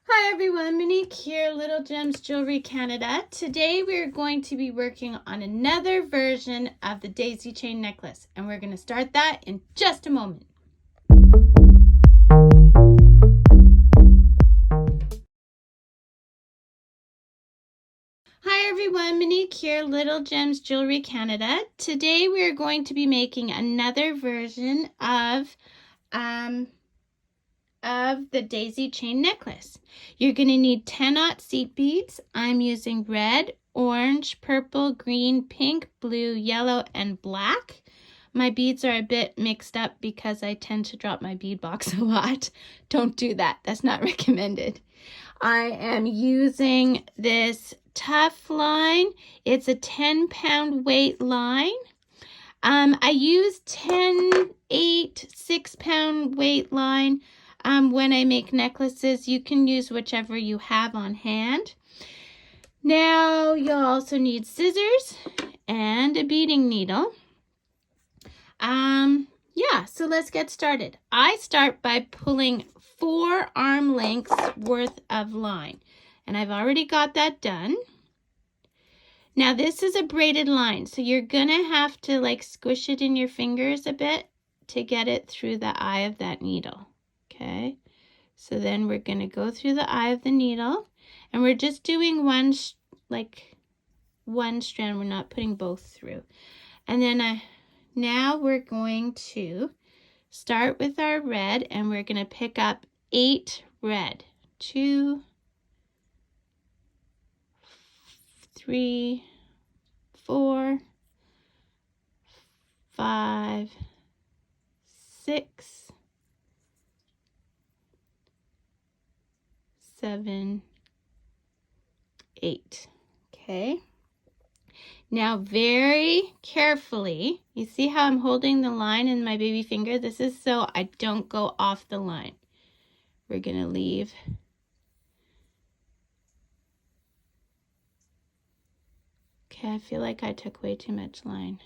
Hi everyone, Monique here, Little Gems Jewelry Canada. Today we're going to be working on another version of the daisy chain necklace, and we're going to start that in just a moment. Hi everyone, Monique here, Little Gems Jewelry Canada. Today we're going to be making another version of the daisy chain necklace. You're going to need 10-aught seed beads. I'm using red, orange, purple, green, pink, blue, yellow, and black. My beads are a bit mixed up because I tend to drop my bead box a lot. Don't do that. That's not recommended. I am using this tough line. It's a 10-pound weight line. I use 10, 8, 6-pound weight line. When I make necklaces, you can use whichever you have on hand. Now, you'll also need scissors and a beading needle. Yeah, so let's get started. I start by pulling 4 arm lengths worth of line, and I've already got that done. Now, this is a braided line, so you're gonna have to like squish it in your fingers a bit to get it through the eye of that needle. Okay, so then we're going to go through the eye of the needle, and we're just doing one strand. We're not putting both through. And then now we're going to start with our red, and we're going to pick up 8 red. 2, 3, 4, 5, 6, 7, 8. Okay. Now very carefully, you see how I'm holding the line in my baby finger? This is so I don't go off the line. We're going to leave. Okay, I feel like I took way too much line.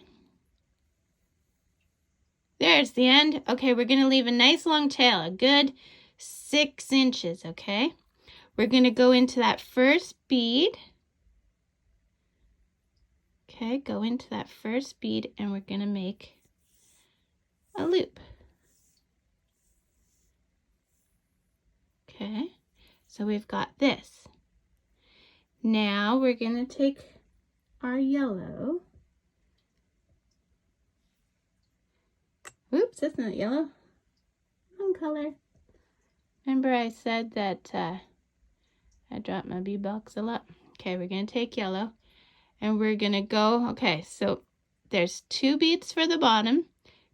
There's the end. Okay, we're going to leave a nice long tail, a good 6 inches, okay? We're going to go into that first bead. Okay, go into that first bead, and we're going to make a loop. Okay, so we've got this. Now we're going to take our yellow. Oops, that's not yellow. Wrong color. Remember I said that I dropped my bead box a lot? Okay, we're going to take yellow, and we're going to go, okay, so there's 2 beads for the bottom,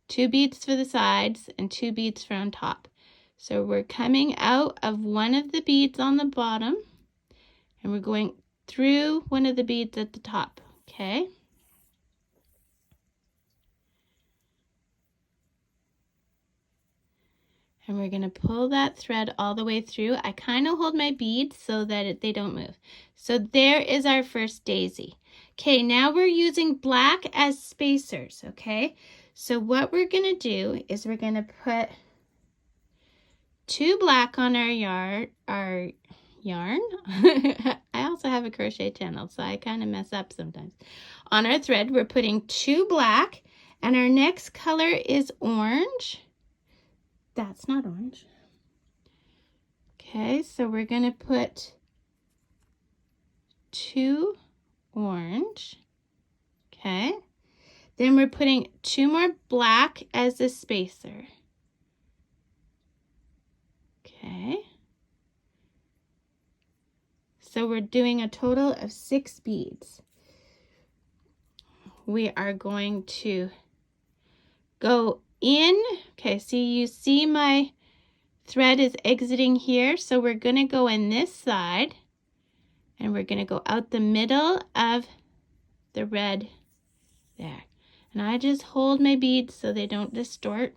2 beads for the sides, and 2 beads for on top. So we're coming out of one of the beads on the bottom, and we're going through one of the beads at the top, okay? And we're going to pull that thread all the way through. I kind of hold my beads so that they don't move. So there is our first daisy. Okay, now we're using black as spacers, okay? So what we're going to do is we're going to put 2 black on our yarn. I also have a crochet channel, so I kind of mess up sometimes. On our thread, we're putting 2 black, and our next color is orange. That's not orange. Okay, so we're going to put 2 orange. Okay, then we're putting 2 more black as a spacer. Okay, so we're doing a total of 6 beads. We are going to go in. Okay, so you see my thread is exiting here, so we're going to go in this side, and we're going to go out the middle of the red there. And I just hold my beads so they don't distort.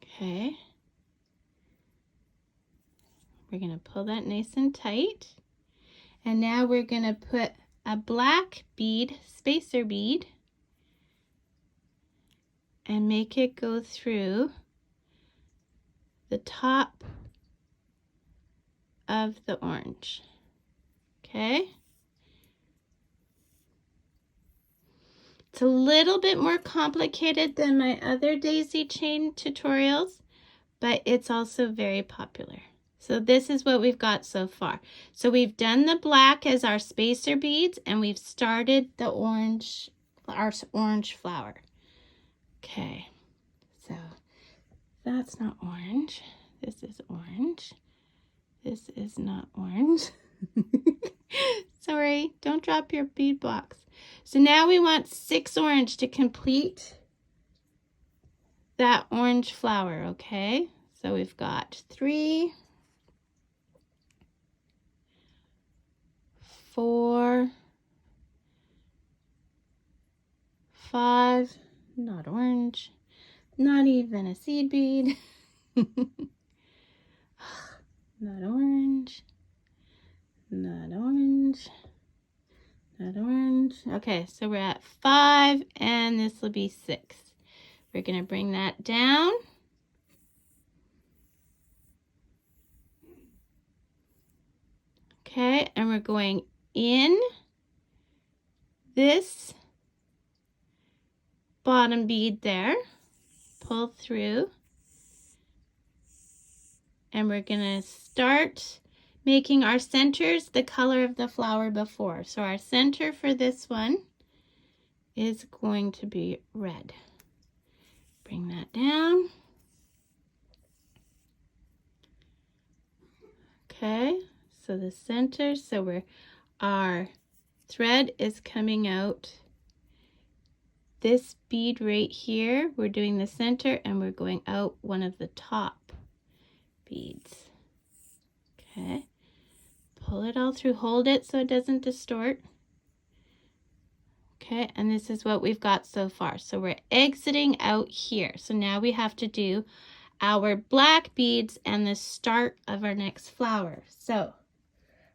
Okay. We're going to pull that nice and tight. And now we're going to put a black bead, spacer bead, and make it go through the top of the orange. Okay. It's a little bit more complicated than my other daisy chain tutorials, but it's also very popular. So this is what we've got so far. So we've done the black as our spacer beads, and we've started the orange, our orange flower. Okay, so that's not orange. This is orange. This is not orange. Sorry, don't drop your bead blocks. So now we want 6 orange to complete that orange flower, okay? So we've got 3, 4, 5, not orange, not even a seed bead. Not orange, not orange, not orange. Okay, so we're at 5, and this will be 6. We're going to bring that down. Okay, and we're going in this bottom bead there, pull through, and we're going to start making our centers the color of the flower before. So our center for this one is going to be red. Bring that down. Okay, so the center, so our thread is coming out this bead right here. We're doing the center, and we're going out one of the top beads. Okay, pull it all through, hold it so it doesn't distort. Okay, and this is what we've got so far. So we're exiting out here. So now we have to do our black beads and the start of our next flower. So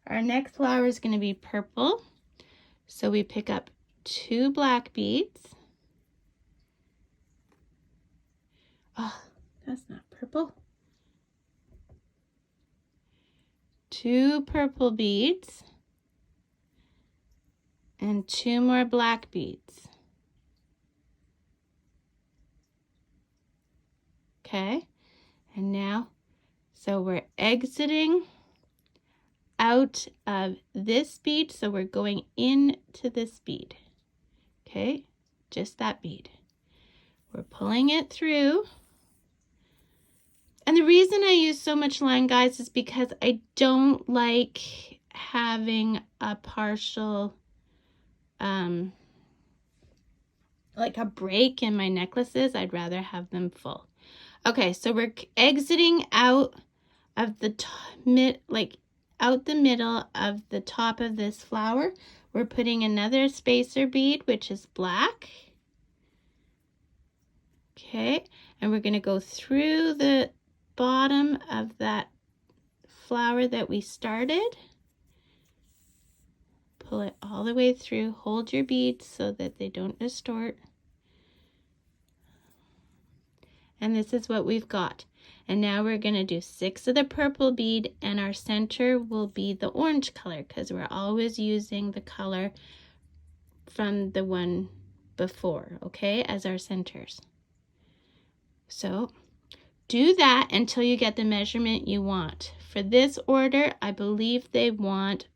our next flower is going to be purple. So we pick up 2 black beads. Oh, that's not purple. 2 purple beads and 2 more black beads. Okay, and now, so we're exiting out of this bead, so we're going into this bead. Okay, just that bead. We're pulling it through. And the reason I use so much line, guys, is because I don't like having a partial, like a break in my necklaces. I'd rather have them full. Okay, so we're exiting out of the out the middle of the top of this flower. We're putting another spacer bead, which is black. Okay, and we're going to go through the bottom of that flower that we started. Pull it all the way through. Hold your beads so that they don't distort. And this is what we've got. And now we're going to do 6 of the purple bead, and our center will be the orange color because we're always using the color from the one before, okay, as our centers. So do that until you get the measurement you want. For this order, I believe they want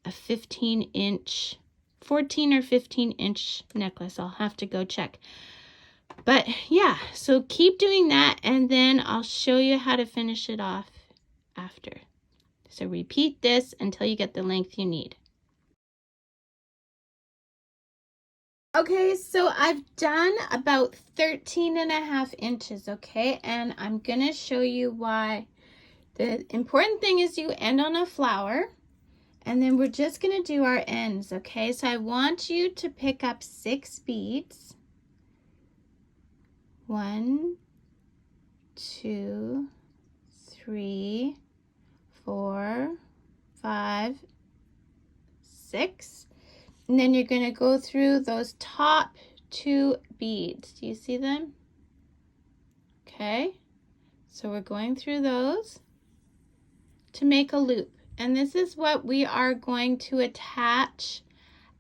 a 15-inch, 14 or 15-inch necklace. I'll have to go check. But yeah, so keep doing that, and then I'll show you how to finish it off after. So repeat this until you get the length you need. Okay, so I've done about 13.5 inches, okay? And I'm gonna show you why. The important thing is you end on a flower, and then we're just gonna do our ends, okay? So I want you to pick up 6 beads. 1, 2, 3, 4, 5, 6. And then you're going to go through those top 2 beads. Do you see them? Okay. So we're going through those. to make a loop. And this is what we are going to attach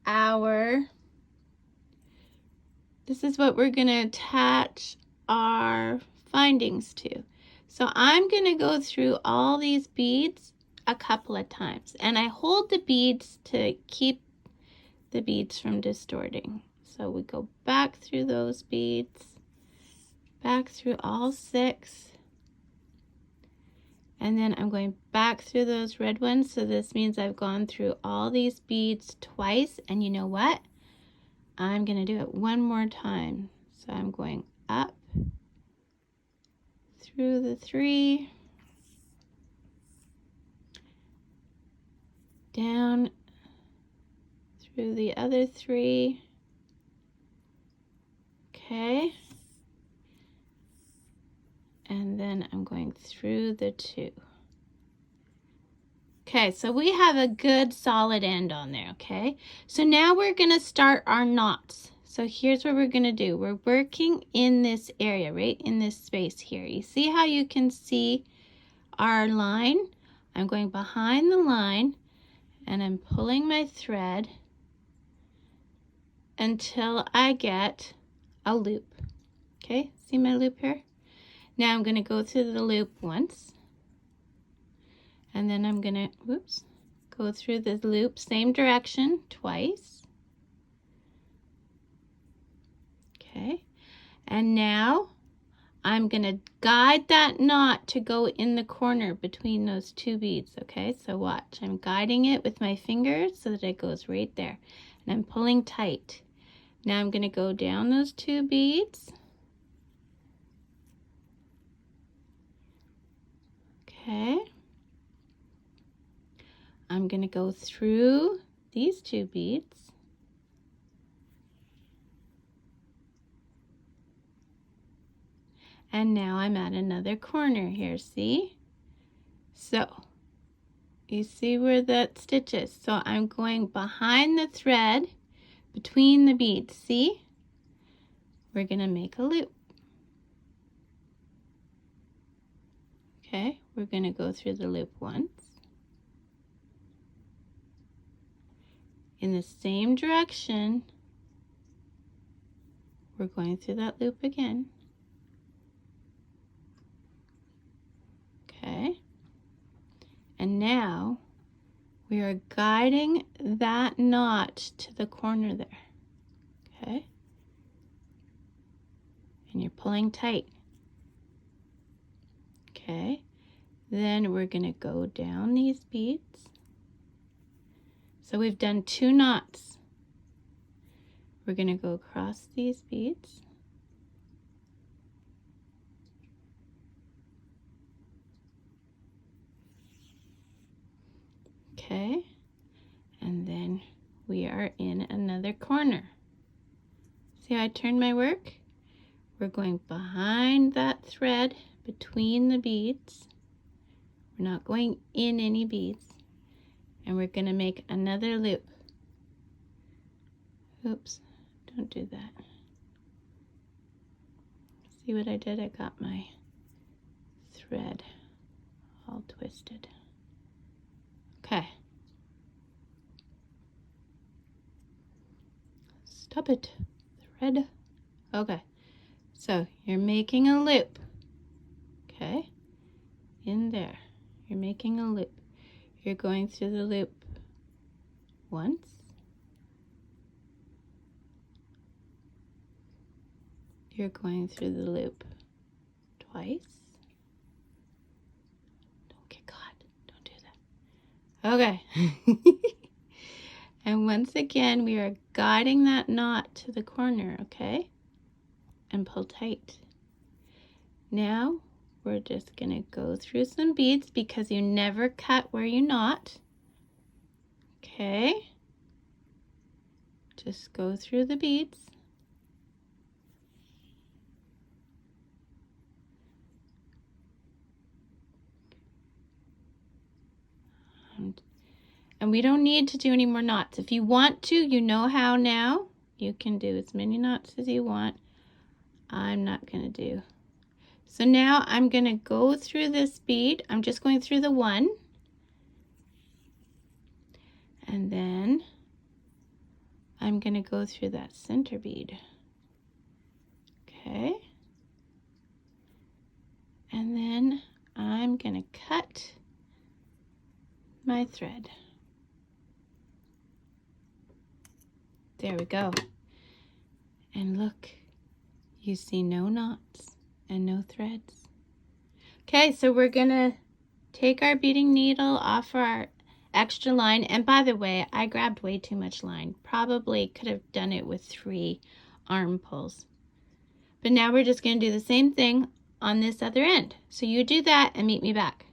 our findings to. So I'm going to go through all these beads a couple of times, and I hold the beads to keep the beads from distorting. So we go back through those beads, back through all 6, and then I'm going back through those red ones. So this means I've gone through all these beads twice, and you know what? I'm going to do it one more time. So I'm going up through the 3, down through the other 3, okay, and then I'm going through the 2. Okay, so we have a good solid end on there, okay? So now we're going to start our knots. So here's what we're going to do. We're working in this area, right in this space here. You see how you can see our line? I'm going behind the line, and I'm pulling my thread until I get a loop. Okay, see my loop here? Now I'm going to go through the loop once, and then I'm going to, go through the loop, same direction, twice. Okay, and now I'm going to guide that knot to go in the corner between those 2 beads, okay? So watch, I'm guiding it with my fingers so that it goes right there, and I'm pulling tight. Now I'm going to go down those 2 beads. Okay. I'm going to go through these 2 beads. And now I'm at another corner here, see? So, you see where that stitch is? So I'm going behind the thread between the beads, see? We're going to make a loop. Okay, we're going to go through the loop once. In the same direction, we're going through that loop again. Okay, and now we are guiding that knot to the corner there. Okay, and you're pulling tight. Okay, then we're going to go down these beads. So we've done 2 knots. We're going to go across these beads. Okay, and then we are in another corner. See how I turned my work? We're going behind that thread between the beads. We're not going in any beads. And we're going to make another loop. Oops, don't do that. See what I did? I got my thread all twisted. Okay. Stop it, thread. Okay, so you're making a loop. Okay, in there, you're making a loop. You're going through the loop once. You're going through the loop twice. Don't get caught. Don't do that. Okay. And once again, we are guiding that knot to the corner, okay? And pull tight. Now, we're just going to go through some beads because you never cut where you knot. Okay. Just go through the beads. And we don't need to do any more knots. If you want to, you know how now. You can do as many knots as you want. I'm not going to do. So now I'm going to go through this bead. I'm just going through the 1. And then I'm going to go through that center bead. Okay. And then I'm going to cut my thread. There we go. And look, you see no knots and no threads. Okay, so we're going to take our beading needle off our extra line. And by the way, I grabbed way too much line. Probably could have done it with 3 arm pulls. But now we're just going to do the same thing on this other end. So you do that and meet me back.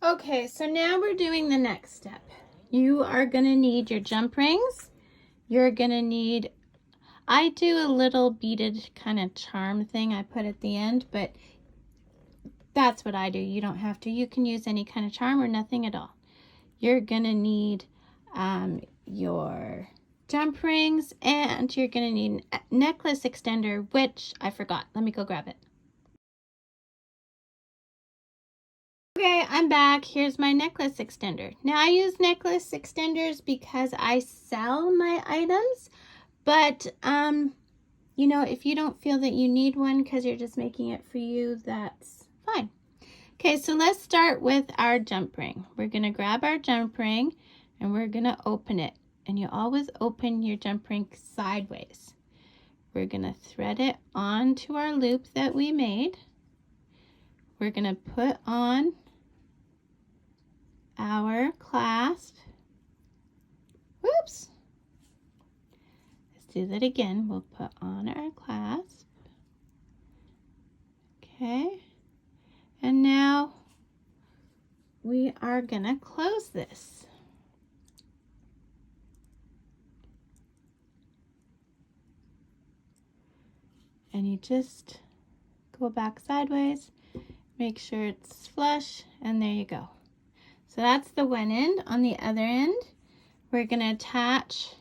Okay, so now we're doing the next step. You are going to need your jump rings. You're going to need, I do a little beaded kind of charm thing I put at the end, but that's what I do. You don't have to. You can use any kind of charm or nothing at all. You're going to need your jump rings, and you're going to need a necklace extender, which I forgot. Let me go grab it. Okay, I'm back. Here's my necklace extender. Now I use necklace extenders because I sell my items, but you know, if you don't feel that you need one because you're just making it for you, that's fine. Okay, so let's start with our jump ring. We're going to grab our jump ring and we're going to open it. And you always open your jump ring sideways. We're going to thread it onto our loop that we made. We're going to put on our clasp. Whoops. Let's do that again. We'll put on our clasp. Okay. And now we are going to close this. And you just go back sideways, make sure it's flush, and there you go. So that's the one end. On the other end, we're going to attach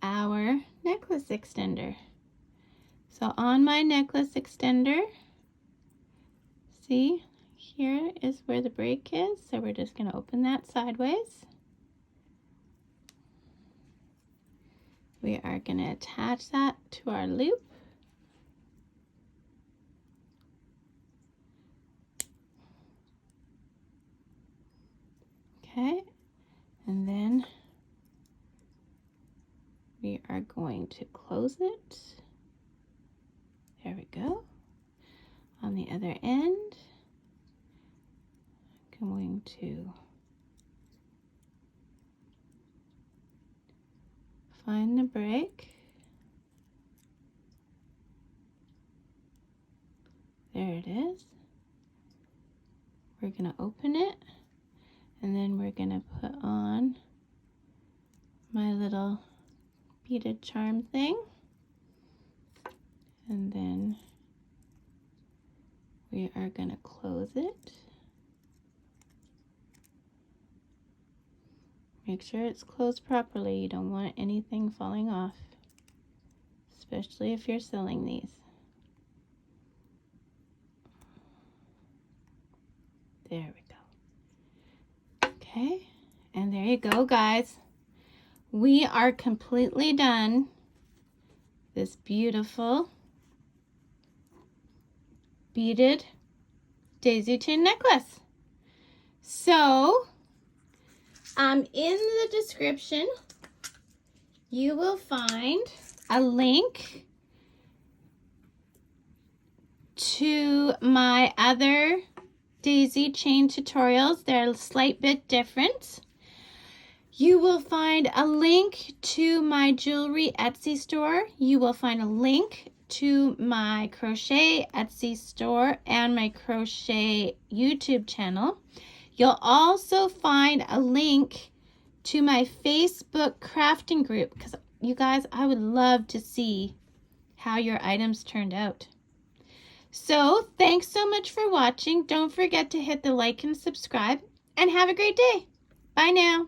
our necklace extender. So on my necklace extender, see, here is where the break is. So we're just going to open that sideways. We are going to attach that to our loop. Okay, and then we are going to close it. There we go. On the other end, I'm going to find the break. There it is. We're going to open it. And then we're going to put on my little beaded charm thing. And then we are going to close it. Make sure it's closed properly. You don't want anything falling off, especially if you're sewing these. There we go. Okay, and there you go, guys. We are completely done this beautiful beaded daisy chain necklace. So, in the description, you will find a link to my other daisy chain tutorials. They're a slight bit different. You will find a link to my jewelry Etsy store. You will find a link to my crochet Etsy store and my crochet YouTube channel. You'll also find a link to my Facebook crafting group, because you guys, I would love to see how your items turned out. So, thanks so much for watching. Don't forget to hit the like and subscribe, and have a great day. Bye now.